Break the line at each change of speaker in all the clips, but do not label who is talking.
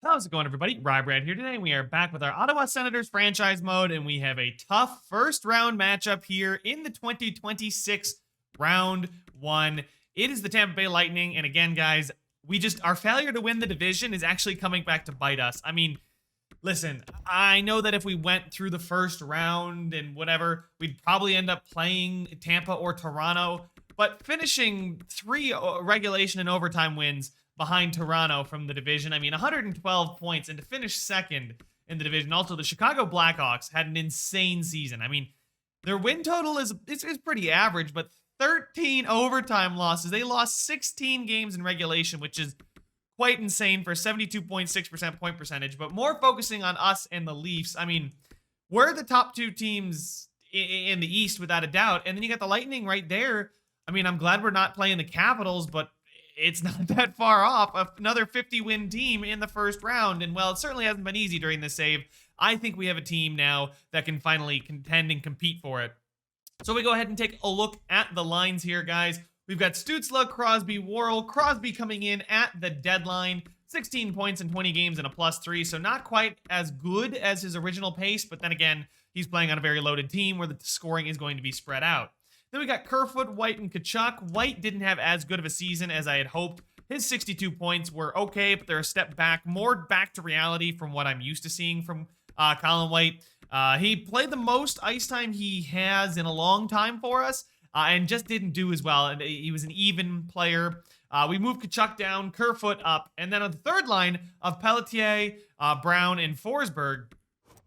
How's it going, everybody? Rybrad here today. We are back with our Ottawa Senators franchise mode, and we have a tough first round matchup here in the 2026 round one. It is the Tampa Bay Lightning, and again, guys, our failure to win the division is actually coming back to bite us. I mean, listen, I know that if we went through the first round and whatever, we'd probably end up playing Tampa or Toronto, but finishing three regulation and overtime wins behind Toronto from the division. I mean, 112 points, and to finish second in the division. Also, the Chicago Blackhawks had an insane season. I mean, their win total is pretty average, but 13 overtime losses. They lost 16 games in regulation, which is quite insane for 72.6% point percentage. But more focusing on us and the Leafs. I mean, we're the top two teams in the East without a doubt. And then you got the Lightning right there. I mean, I'm glad we're not playing the Capitals, but it's not that far off. Another 50-win team in the first round. And, well, it certainly hasn't been easy during this save. I think we have a team now that can finally contend and compete for it. So we go ahead and take a look at the lines here, guys. We've got Stützle, Crosby, Worrell. Crosby coming in at the deadline. 16 points in 20 games and a +3. So not quite as good as his original pace. But then again, he's playing on a very loaded team where the scoring is going to be spread out. Then we got Kerfoot, White, and Tkachuk. White didn't have as good of a season as I had hoped. His 62 points were okay, but they're a step back, more back to reality from what I'm used to seeing from Colin White. He played the most ice time he has in a long time for us, and just didn't do as well. And he was an even player. We moved Tkachuk down, Kerfoot up, and then on the third line of Pelletier, Brown, and Forsberg,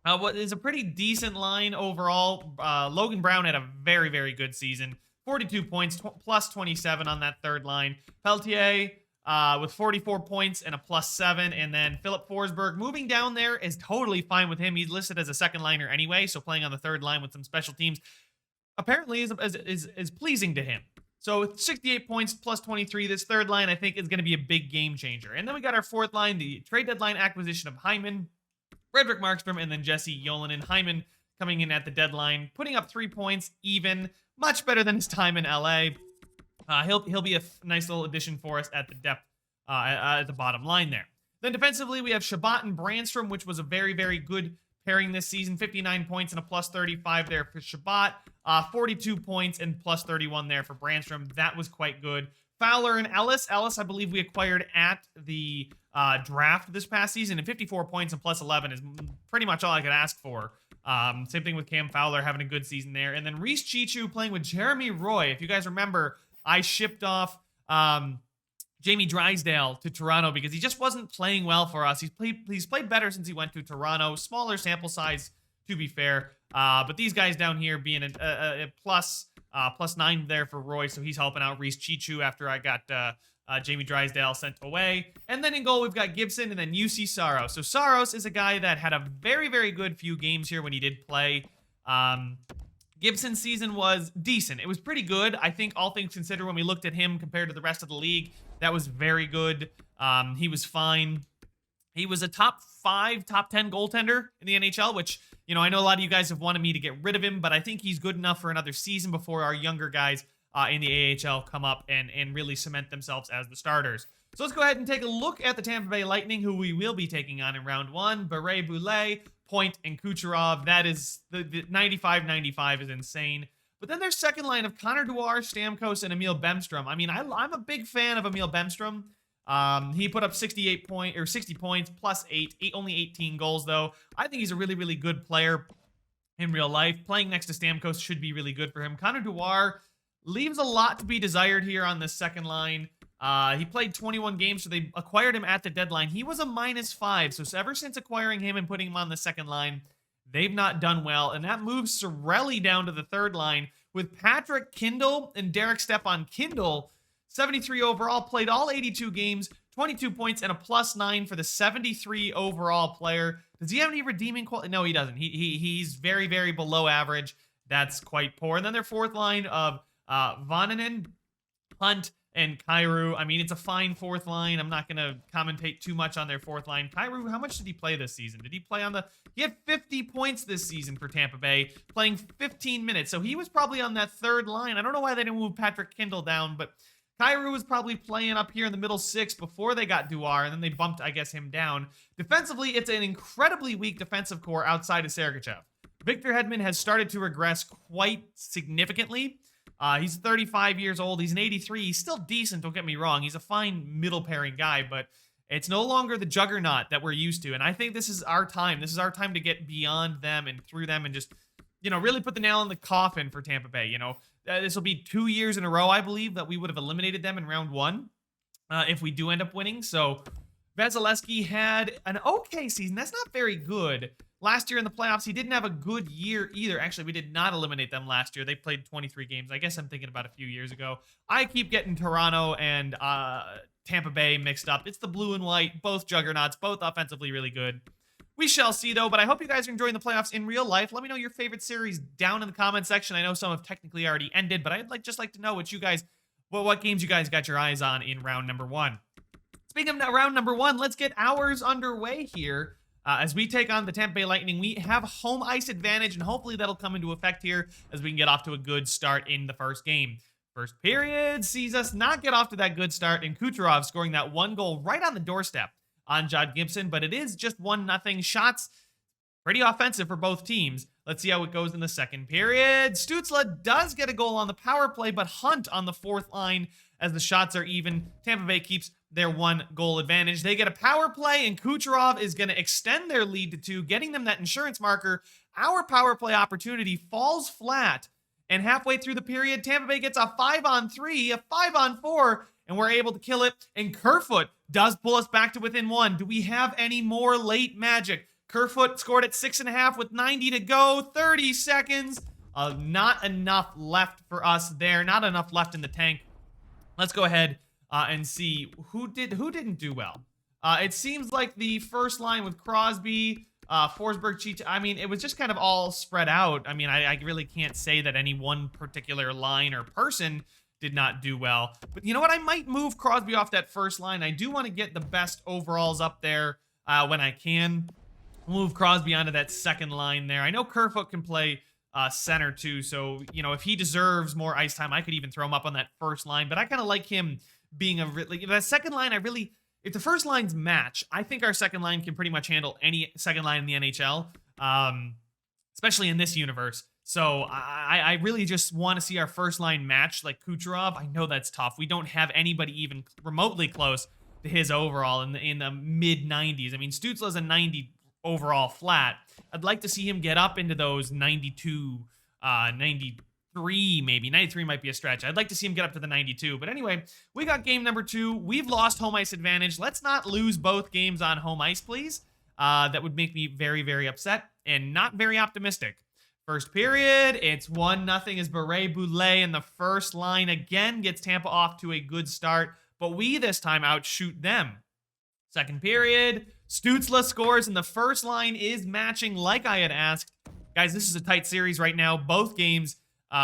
what is a pretty decent line overall. Logan Brown had a very, very good season. 42 points, plus 27 on that third line. Pelletier with 44 points and a +7. And then Philip Forsberg moving down there is totally fine with him. He's listed as a second liner anyway, so playing on the third line with some special teams apparently is pleasing to him. So with 68 points plus 23, this third line I think is going to be a big game changer. And then we got our fourth line, the trade deadline acquisition of Hyman, Frederick Markstrom, and then Jesse Yolonen. Hyman coming in at the deadline, putting up 3 points even, much better than his time in LA. He'll be a nice little addition for us at the depth, at the bottom line there. Then defensively, we have Shabbat and Brandstrom, which was a very, very good pairing this season. 59 points and a +35 there for Shabbat. 42 points and +31 there for Brandstrom. That was quite good. Fowler and Ellis. Ellis, I believe we acquired at the draft this past season, and 54 points and +11 is pretty much all I could ask for. Same thing with Cam Fowler having a good season there. And then Reese Chichu playing with Jeremy Roy. If you guys remember, I shipped off Jamie Drysdale to Toronto because he just wasn't playing well for us. He's played better since he went to Toronto. Smaller sample size, to be fair. But these guys down here being a +9 there for Roy, so he's helping out Reese Chichu after I got Jamie Drysdale sent away. And then in goal, we've got Gibson and then UC Saros. So Saros is a guy that had a very, very good few games here when he did play. Gibson's season was decent. It was pretty good. I think all things considered, when we looked at him compared to the rest of the league, that was very good. He was fine. He was a top 5, top 10 goaltender in the NHL, which, you know, I know a lot of you guys have wanted me to get rid of him, but I think he's good enough for another season before our younger guys in the AHL come up and really cement themselves as the starters. So let's go ahead and take a look at the Tampa Bay Lightning, who we will be taking on in round one. Beret Boulay, Point, and Kucherov. That is, the 95-95 is insane. But then there's second line of Connor Dwyer, Stamkos, and Emil Bemstrom. I mean, I'm a big fan of Emil Bemstrom. He put up 60 points, +8, only 18 goals, though. I think he's a really, really good player in real life. Playing next to Stamkos should be really good for him. Connor Dwyer leaves a lot to be desired here on this second line. He played 21 games, so they acquired him at the deadline. He was a -5, so ever since acquiring him and putting him on the second line, they've not done well, and that moves Sorelli down to the third line with Patrick Kindle and Derek Stepan Kindle. 73 overall, played all 82 games, 22 points, and a +9 for the 73 overall player. Does he have any redeeming quality? No, he doesn't. He's very, very below average. That's quite poor. And then their fourth line of Vannanen, Hunt, and Kyrou. I mean, it's a fine fourth line. I'm not going to commentate too much on their fourth line. Kyrou, how much did he play this season? Did he play on the... He had 50 points this season for Tampa Bay, playing 15 minutes. So he was probably on that third line. I don't know why they didn't move Patrick Kindle down, but Kyrou was probably playing up here in the middle six before they got Duar, and then they bumped, I guess, him down. Defensively, it's an incredibly weak defensive core outside of Sergachev. Victor Hedman has started to regress quite significantly. He's 35 years old. He's an 83. He's still decent, don't get me wrong. He's a fine middle pairing guy, but it's no longer the juggernaut that we're used to. And I think this is our time. This is our time to get beyond them and through them and just, really put the nail in the coffin for Tampa Bay. This will be 2 years in a row, I believe, that we would have eliminated them in round one if we do end up winning. So Vasilevsky had an okay season. That's not very good. Last year in the playoffs, he didn't have a good year either. Actually, we did not eliminate them last year. They played 23 games. I guess I'm thinking about a few years ago. I keep getting Toronto and Tampa Bay mixed up. It's the blue and white, both juggernauts, both offensively really good. We shall see, though, but I hope you guys are enjoying the playoffs in real life. Let me know your favorite series down in the comment section. I know some have technically already ended, but I'd just like to know what games you guys got your eyes on in round number one. Speaking of round number one, let's get ours underway here. As we take on the Tampa Bay Lightning, we have home ice advantage, and hopefully that'll come into effect here as we can get off to a good start in the first game. First period sees us not get off to that good start, and Kucherov scoring that one goal right on the doorstep on John Gibson, but it is just 1-0 shots. Pretty offensive for both teams. Let's see how it goes in the second period. Stützle does get a goal on the power play, but Hunt on the fourth line as the shots are even. Tampa Bay keeps their 1-goal advantage. They get a power play, and Kucherov is going to extend their lead to 2, getting them that insurance marker. Our power play opportunity falls flat, and halfway through the period, Tampa Bay gets a 5-on-3, a 5-on-4, and we're able to kill it. And Kerfoot does pull us back to within 1. Do we have any more late magic? Kerfoot scored at 6.5 with 90 to go, 30 seconds. Not enough left for us there. Not enough left in the tank. Let's go ahead and see who didn't do well. It seems like the first line with Crosby, Forsberg, Cheech. I mean, it was just kind of all spread out. I mean, I really can't say that any one particular line or person did not do well. But you know what? I might move Crosby off that first line. I do want to get the best overalls up there when I can. Move Crosby onto that second line there. I know Kerfoot can play center too, so if he deserves more ice time, I could even throw him up on that first line. But I kind of like him being that second line. If the first lines match, I think our second line can pretty much handle any second line in the NHL, especially in this universe. So I really just want to see our first line match like Kucherov. I know that's tough. We don't have anybody even remotely close to his overall in the mid 90s. I mean, Stützle's a 90 overall flat. I'd like to see him get up into those 92, 93 maybe. 93 might be a stretch. I'd like to see him get up to the 92. But anyway, we got game number 2. We've lost home ice advantage. Let's not lose both games on home ice, please. That would make me very, very upset and not very optimistic. First period, it's 1-0 as Beret-Boulet in the first line again gets Tampa off to a good start, but we this time outshoot them. Second period, Stützle scores, and the first line is matching like I had asked. Guys, this is a tight series right now. Both games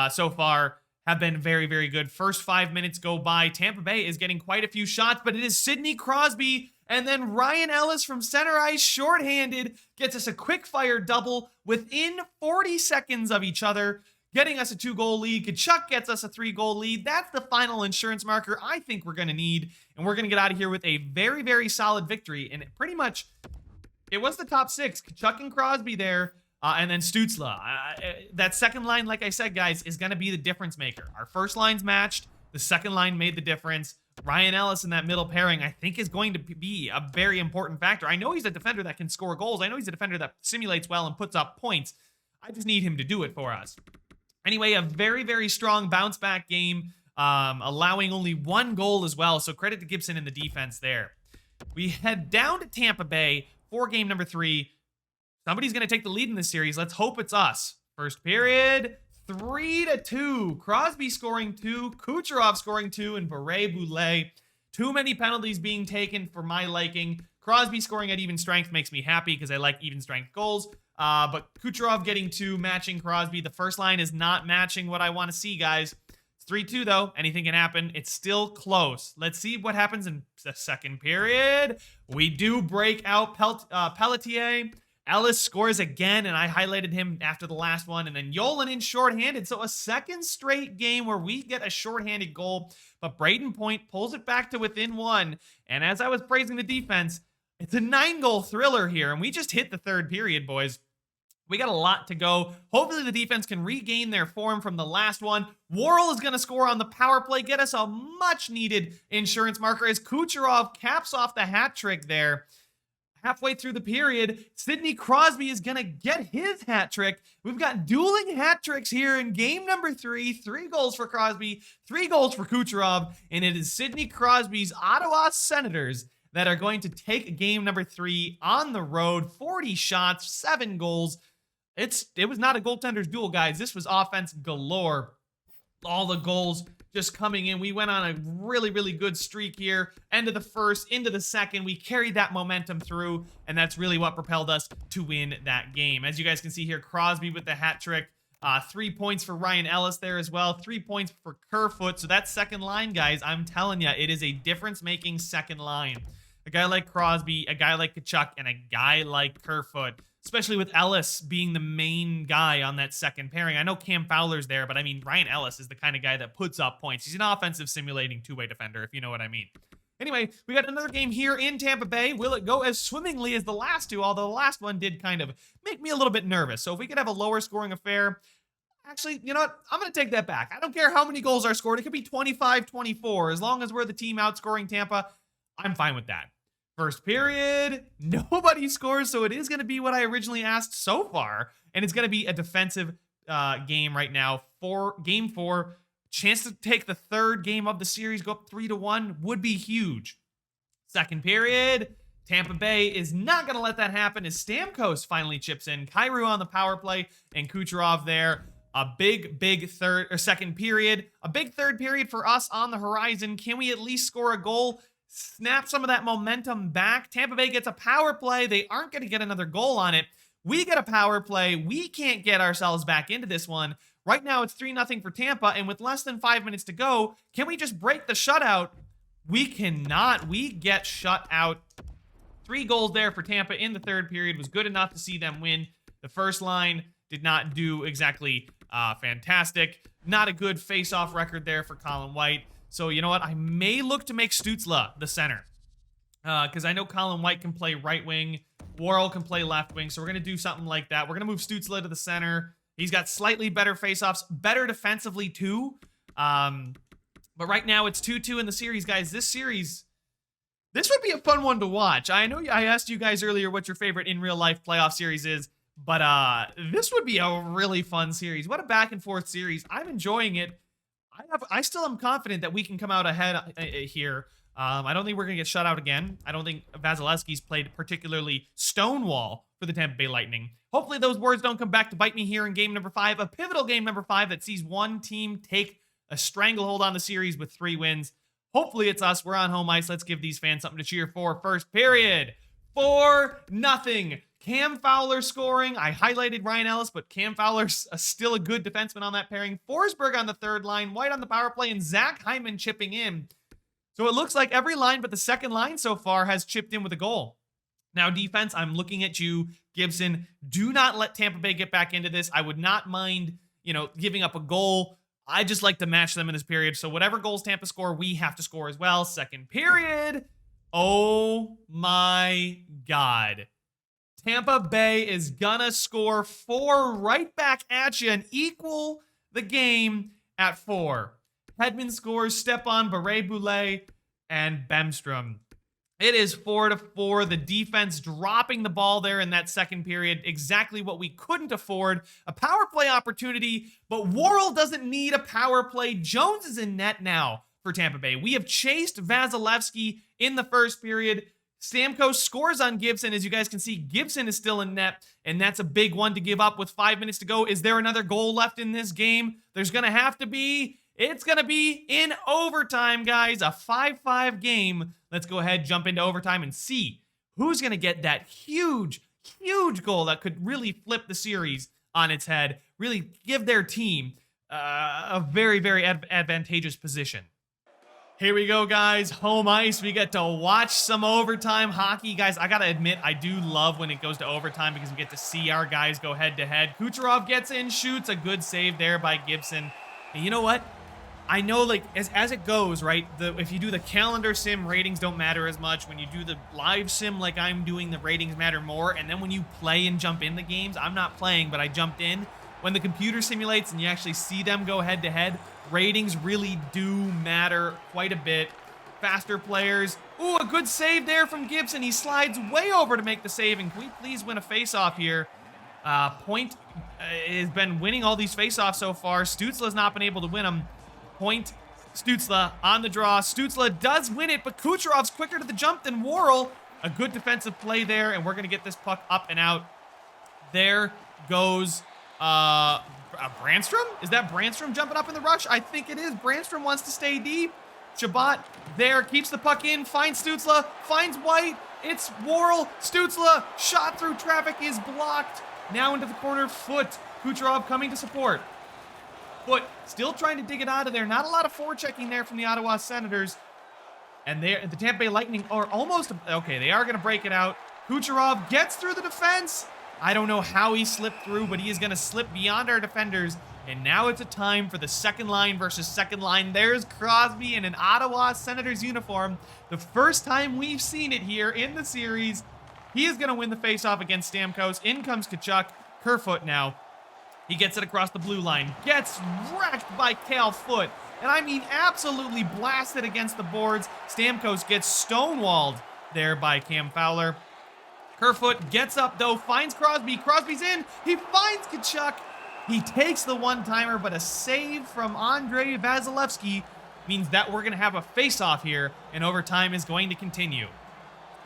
so far have been very, very good. First 5 minutes go by. Tampa Bay is getting quite a few shots, but it is Sidney Crosby and then Ryan Ellis from center ice, shorthanded, gets us a quick-fire double within 40 seconds of each other, getting us a 2-goal lead. Tkachuk gets us a 3-goal lead. That's the final insurance marker I think we're going to need, and we're going to get out of here with a very, very solid victory. And pretty much, it was the top 6. Tkachuk and Crosby there, and then Stützle. That second line, like I said, guys, is going to be the difference maker. Our first line's matched. The second line made the difference. Ryan Ellis in that middle pairing, I think, is going to be a very important factor. I know he's a defender that can score goals. I know he's a defender that simulates well and puts up points. I just need him to do it for us. Anyway, a very, very strong bounce-back game, allowing only 1 goal as well, so credit to Gibson and the defense there. We head down to Tampa Bay for game number 3. Somebody's going to take the lead in this series. Let's hope it's us. First period, 3-2. Crosby scoring 2, Kucherov scoring 2, and Beret-Boulet. Too many penalties being taken for my liking. Crosby scoring at even strength makes me happy because I like even strength goals. But Kucherov getting 2, matching Crosby. The first line is not matching what I want to see, guys. It's 3-2, though. Anything can happen. It's still close. Let's see what happens in the second period. We do break out Pelletier. Ellis scores again, and I highlighted him after the last one, and then Yolan in shorthanded. So a second straight game where we get a shorthanded goal, but Braden Point pulls it back to within one. And as I was praising the defense, it's a 9-goal thriller here, and we just hit the third period, boys. We got a lot to go. Hopefully the defense can regain their form from the last one. Worrell is going to score on the power play, get us a much-needed insurance marker as Kucherov caps off the hat trick there. Halfway through the period, Sidney Crosby is going to get his hat trick. We've got dueling hat tricks here in game number 3. 3 goals for Crosby, 3 goals for Kucherov, and it is Sidney Crosby's Ottawa Senators that are going to take game number 3 on the road. 40 shots, 7 goals. It was not a goaltender's duel, guys. This was offense galore. All the goals just coming in. We went on a really, really good streak here. End of the first, into the second. We carried that momentum through, and that's really what propelled us to win that game. As you guys can see here, Crosby with the hat trick. 3 points for Ryan Ellis there as well. 3 points for Kerfoot. So that second line, guys, I'm telling you, it is a difference-making second line. A guy like Crosby, a guy like Tkachuk, and a guy like Kerfoot. Especially with Ellis being the main guy on that second pairing. I know Cam Fowler's there, but I mean, Ryan Ellis is the kind of guy that puts up points. He's an offensive simulating two-way defender, if you know what I mean. Anyway, we got another game here in Tampa Bay. Will it go as swimmingly as the last two? Although the last one did kind of make me a little bit nervous. So if we could have a lower scoring affair, actually, you know what? I'm going to take that back. I don't care how many goals are scored. It could be 25-24. As long as we're the team outscoring Tampa, I'm fine with that. First period, nobody scores, so it is going to be what I originally asked so far, and it's going to be a defensive game right now. Game 4, chance to take the third game of the series, go up 3-1 would be huge. Second period, Tampa Bay is not going to let that happen as Stamkos finally chips in. Kyrou on the power play and Kucherov there. A big second period. A big third period for us on the horizon. Can we at least score a goal? Snap some of that momentum back. Tampa Bay gets a power play. They aren't going to get another goal on it. We get a power play. We can't get ourselves back into this one. Right now, it's 3-0 for Tampa, and with less than 5 minutes to go, can we just break the shutout? We cannot. We get shut out. 3 goals there for Tampa in the third period was good enough to see them win. The first line did not do exactly fantastic. Not a good face-off record there for Colin White. So, you know what? I may look to make Stützle the center. Because I know Colin White can play right wing. Worrell can play left wing. So we're going to do something like that. We're going to move Stützle to the center. He's got slightly better faceoffs. Better defensively, too. But right now, it's 2-2 in the series, guys. This would be a fun one to watch. I know I asked you guys earlier what your favorite in real life playoff series is. But this would be a really fun series. What a back and forth series. I'm enjoying it. I still am confident that we can come out ahead here. I don't think we're going to get shut out again. I don't think Vasilevsky's played particularly stonewall for the Tampa Bay Lightning. Hopefully those words don't come back to bite me here in game number 5. A pivotal game number 5 that sees one team take a stranglehold on the series with 3 wins. Hopefully it's us. We're on home ice. Let's give these fans something to cheer for. First period. 4-0. Cam Fowler scoring. I highlighted Ryan Ellis, but Cam Fowler's still a good defenseman on that pairing. Forsberg on the third line, White on the power play, and Zach Hyman chipping in. So it looks like every line but the second line so far has chipped in with a goal. Now, defense, I'm looking at you, Gibson. Do not let Tampa Bay get back into this. I would not mind, giving up a goal. I just like to match them in this period. So whatever goals Tampa score, we have to score as well. Second period. Oh my God. Tampa Bay is gonna score 4 right back at you and equal the game at 4. Hedman scores, Stepan, Barré-Boulet, and Bemstrom. It is 4-4. The defense dropping the ball there in that second period. Exactly what we couldn't afford. A power play opportunity, but Worrell doesn't need a power play. Jones is in net now for Tampa Bay. We have chased Vasilevsky in the first period. Stamkos scores on Gibson. As you guys can see, Gibson is still in net, and that's a big one to give up with 5 minutes to go. Is there another goal left in this game? There's going to have to be. It's going to be in overtime, guys. A 5-5 game. Let's go ahead, jump into overtime, and see who's going to get that huge, huge goal that could really flip the series on its head, really give their team a very, very advantageous position. Here we go, guys. Home ice. We get to watch some overtime hockey. Guys, I got to admit, I do love when it goes to overtime because we get to see our guys go head-to-head. Kucherov gets in, shoots. A good save there by Gibson. And you know what? I know, like, as it goes, right, if you do the calendar sim, ratings don't matter as much. When you do the live sim like I'm doing, the ratings matter more. And then when you play and jump in the games, I'm not playing, but I jumped in. When the computer simulates and you actually see them go head-to-head, ratings really do matter quite a bit. Faster players. Ooh, a good save there from Gibson. He slides way over to make the save. And can we please win a face-off here? Point has been winning all these face-offs so far. Stützle's not been able to win them. Point, Stützle on the draw. Stützle does win it, but Kucherov's quicker to the jump than Worrell. A good defensive play there, and we're going to get this puck up and out. There goes Brandstrom? Is that Brandstrom jumping up in the rush? I think it is. Brandstrom wants to stay deep. Chabot there, keeps the puck in, finds Stützle, finds White. It's Worrell. Stützle, shot through traffic is blocked. Now into the corner, Foot. Kucherov coming to support. Foot still trying to dig it out of there. Not a lot of forechecking there from the Ottawa Senators. And the Tampa Bay Lightning are almost, okay, they are going to break it out. Kucherov gets through the defense. I don't know how he slipped through, but he is going to slip beyond our defenders. And now it's a time for the second line versus second line. There's Crosby in an Ottawa Senators uniform. The first time we've seen it here in the series. He is going to win the faceoff against Stamkos. In comes Tkachuk. Kerfoot now. He gets it across the blue line. Gets wrecked by Cal Foot. And I mean absolutely blasted against the boards. Stamkos gets stonewalled there by Cam Fowler. Kerfoot gets up, though, finds Crosby. Crosby's in. He finds Tkachuk. He takes the one-timer, but a save from Andrei Vasilevsky means that we're going to have a face-off here, and overtime is going to continue.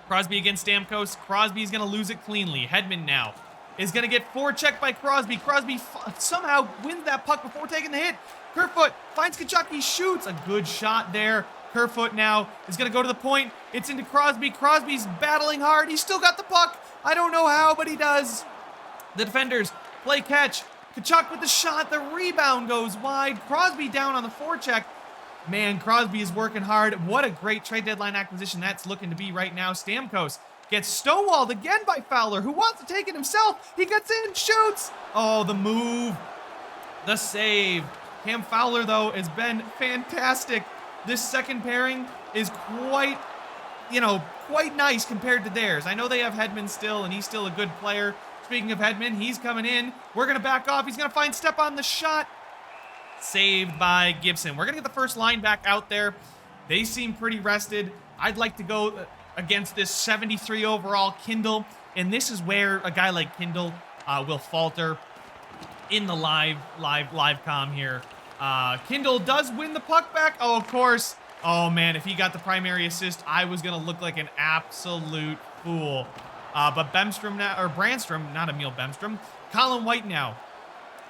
Crosby against Stamkos. Crosby's going to lose it cleanly. Hedman now is going to get forechecked by Crosby. Crosby somehow wins that puck before taking the hit. Kerfoot finds Tkachuk. He shoots. A good shot there. Kerfoot now is going to go to the point. It's into Crosby. Crosby's battling hard. He's still got the puck. I don't know how, but he does. The defenders play catch. Tkachuk with the shot. The rebound goes wide. Crosby down on the forecheck. Man, Crosby is working hard. What a great trade deadline acquisition that's looking to be right now. Stamkos gets stonewalled again by Fowler, who wants to take it himself. He gets in, shoots. Oh, the move. The save. Cam Fowler, though, has been fantastic. This second pairing is quite nice compared to theirs. I know they have Hedman still, and he's still a good player. Speaking of Hedman, he's coming in. We're going to back off. He's going to find Step on the shot. Saved by Gibson. We're going to get the first line back out there. They seem pretty rested. I'd like to go against this 73 overall Kindle, and this is where a guy like Kindle will falter in the live comm here. Kindle does win the puck back. Oh, of course. Oh, man, if he got the primary assist, I was going to look like an absolute fool. But Brandstrom, not Emil Bemstrom, Colin White now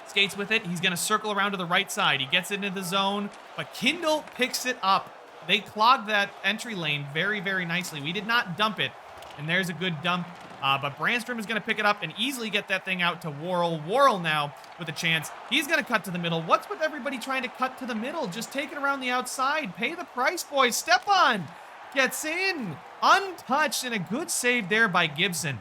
skates with it. He's going to circle around to the right side. He gets it into the zone, but Kindle picks it up. They clogged that entry lane very, very nicely. We did not dump it, and there's a good dump. But Brandstrom is going to pick it up and easily get that thing out to Worrell. Worrell now with a chance. He's going to cut to the middle. What's with everybody trying to cut to the middle? Just take it around the outside. Pay the price, boys. Stepan gets in. Untouched, and a good save there by Gibson.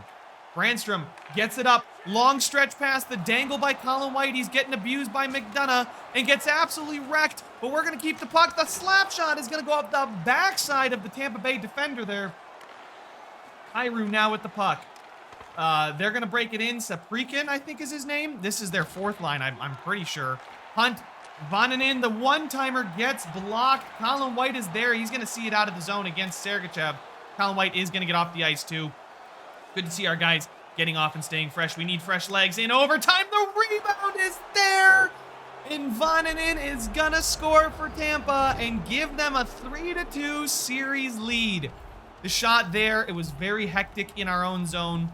Brandstrom gets it up. Long stretch pass. The dangle by Colin White. He's getting abused by McDonough and gets absolutely wrecked. But we're going to keep the puck. The slap shot is going to go up the backside of the Tampa Bay defender there. Kyrou now with the puck. They're going to break it in. Saprikin, I think is his name. This is their fourth line, I'm pretty sure. Hunt, Vananen, the one-timer gets blocked. Colin White is there. He's going to see it out of the zone against Sergachev. Colin White is going to get off the ice, too. Good to see our guys getting off and staying fresh. We need fresh legs in overtime. The rebound is there. And Vananen is going to score for Tampa and give them a 3-2 series lead. The shot there, it was very hectic in our own zone.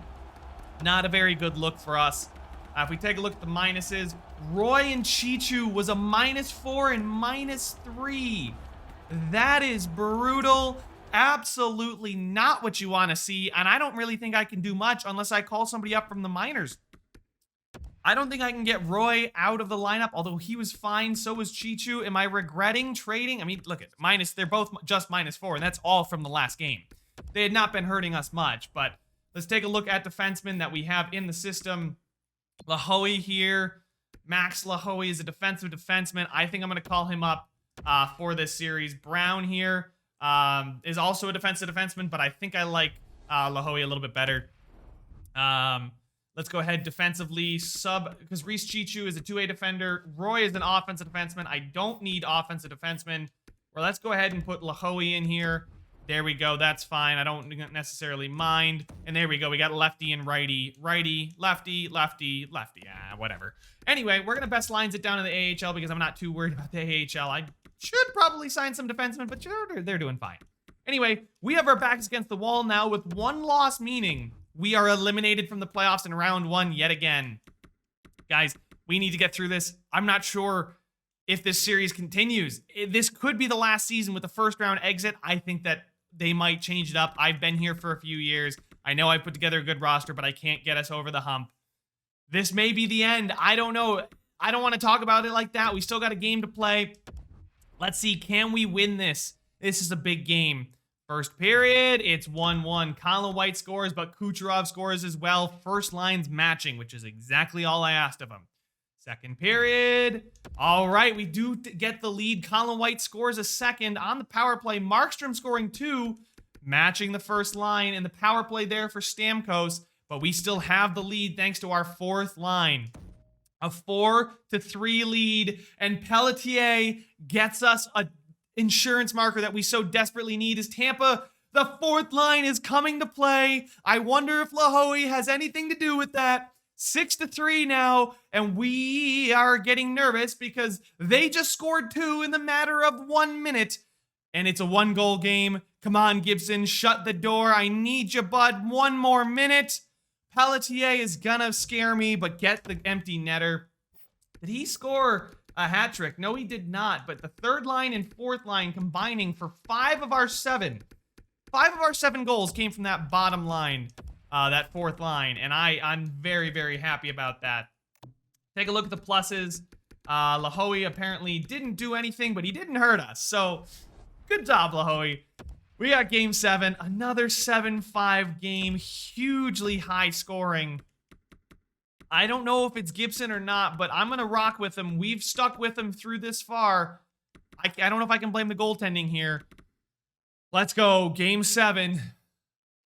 Not a very good look for us. If we take a look at the minuses, Roy and Chichu was a -4 and -3. That is brutal. Absolutely not what you want to see. And I don't really think I can do much unless I call somebody up from the minors. I don't think I can get Roy out of the lineup, although he was fine. So was Chichu. Am I regretting trading? I mean, look at minus. They're both just -4, and that's all from the last game. They had not been hurting us much, but let's take a look at defensemen that we have in the system. Lahoe here. Max Lahoe is a defensive defenseman. I think I'm going to call him up for this series. Brown here is also a defensive defenseman, but I think I like Lahoe a little bit better. Let's go ahead defensively. Because Reese Chichu is a 2A defender. Roy is an offensive defenseman. I don't need offensive defensemen. Or let's go ahead and put Lahoe in here. There we go. That's fine. I don't necessarily mind. And there we go. We got lefty and righty. Righty, lefty, lefty, lefty. Whatever. Anyway, we're going to best lines it down in the AHL because I'm not too worried about the AHL. I should probably sign some defensemen, but sure, they're doing fine. Anyway, we have our backs against the wall now with one loss, meaning we are eliminated from the playoffs in round 1 yet again. Guys, we need to get through this. I'm not sure if this series continues. This could be the last season with the first round exit. I think that they might change it up. I've been here for a few years. I know I put together a good roster, but I can't get us over the hump. This may be the end. I don't know. I don't want to talk about it like that. We still got a game to play. Let's see. Can we win this? This is a big game. First period, it's 1-1. Colin White scores, but Kucherov scores as well. First line's matching, which is exactly all I asked of him. Second period. All right, we do get the lead. Colin White scores a second on the power play. Markstrom scoring 2, matching the first line, and the power play there for Stamkos. But we still have the lead thanks to our fourth line. A 4-3 lead, and Pelletier gets us a insurance marker that we so desperately need. Is Tampa, the fourth line is coming to play. I wonder if Lahoe has anything to do with that. 6-3 now, and we are getting nervous because they just scored 2 in the matter of 1 minute, and it's a 1-goal game. Come on, Gibson, shut the door. I need you, bud. 1 more minute. Pelletier is gonna scare me, but get the empty netter. Did he score a hat trick? No, he did not. But the third line and fourth line combining for 5 of our 7. 5 of our 7 goals came from that bottom line, that fourth line. And I'm very, very happy about that. Take a look at the pluses. Lahoe apparently didn't do anything, but he didn't hurt us. So good job, Lahoe. We got game 7, another 7-5 game, hugely high scoring. I don't know if it's Gibson or not, but I'm going to rock with him. We've stuck with him through this far. I don't know if I can blame the goaltending here. Let's go. Game 7.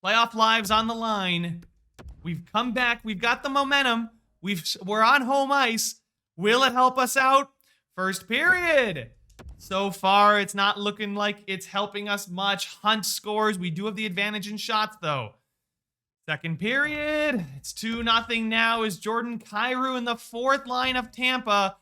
Playoff lives on the line. We've come back. We've got the momentum. We're on home ice. Will it help us out? First period. So far, it's not looking like it's helping us much. Hunt scores. We do have the advantage in shots, though. Second period, it's 2-0 now as Jordan Kyrou in the fourth line of Tampa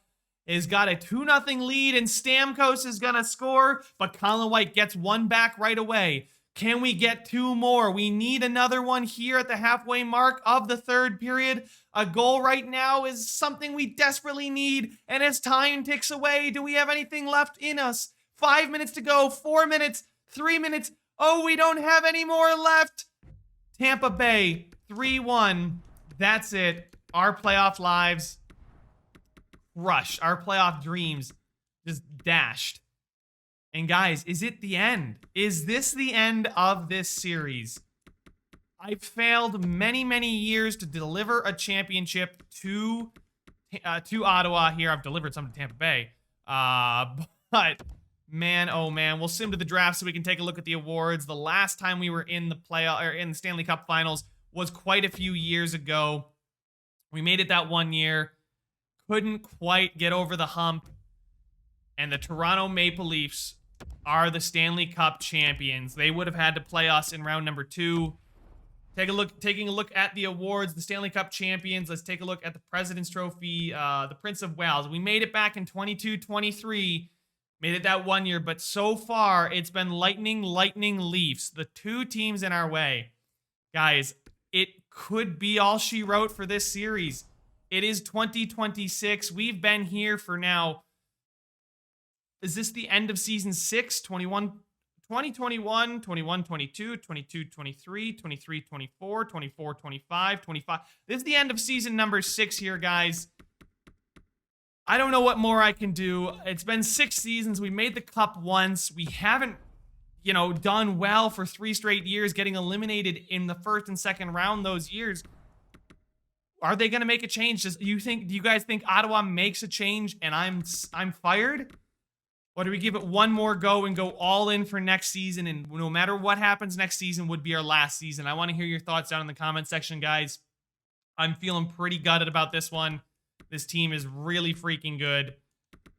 has got a 2-0 lead, and Stamkos is going to score, but Colin White gets 1 back right away. Can we get 2 more? We need another one here at the halfway mark of the third period. A goal right now is something we desperately need, and as time ticks away, do we have anything left in us? 5 minutes to go, 4 minutes, 3 minutes. Oh, we don't have any more left. Tampa Bay, 3-1. That's it. Our playoff lives crushed. Our playoff dreams just dashed. And guys, is it the end? Is this the end of this series? I've failed many, many years to deliver a championship to Ottawa here. I've delivered some to Tampa Bay. But man, oh man, we'll sim to the draft so we can take a look at the awards. The last time we were in the in the Stanley Cup Finals was quite a few years ago. We made it that 1 year, couldn't quite get over the hump, and the Toronto Maple Leafs are the Stanley Cup champions. They would have had to play us in round number 2. Taking a look at the awards, the Stanley Cup champions. Let's take a look at the President's Trophy, the Prince of Wales. We made it back in 22-23. Made it that 1 year, but so far, it's been Lightning Leafs, the 2 teams in our way. Guys, it could be all she wrote for this series. It is 2026. We've been here for now. Is this the end of season 6, 21, 2021, 21, 22, 22, 23, 23, 24, 24, 25, 25. This is the end of season number 6 here, guys. I don't know what more I can do. It's been 6 seasons. We made the cup once. We haven't, done well for 3 straight years, getting eliminated in the first and second round those years. Are they going to make a change? Do you guys think Ottawa makes a change and I'm fired? Or do we give it one more go and go all in for next season? And no matter what happens next season would be our last season. I want to hear your thoughts down in the comment section, guys. I'm feeling pretty gutted about this one. This team is really freaking good.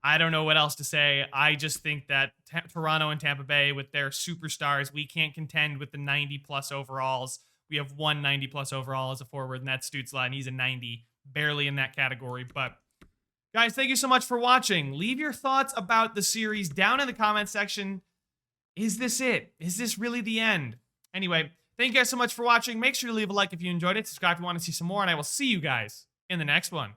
I don't know what else to say. I just think that Toronto and Tampa Bay with their superstars, we can't contend with the 90-plus overalls. We have one 90-plus overall as a forward, and that's Stützle, and he's a 90, barely in that category. But guys, thank you so much for watching. Leave your thoughts about the series down in the comment section. Is this it? Is this really the end? Anyway, thank you guys so much for watching. Make sure to leave a like if you enjoyed it. Subscribe if you want to see some more, and I will see you guys in the next one.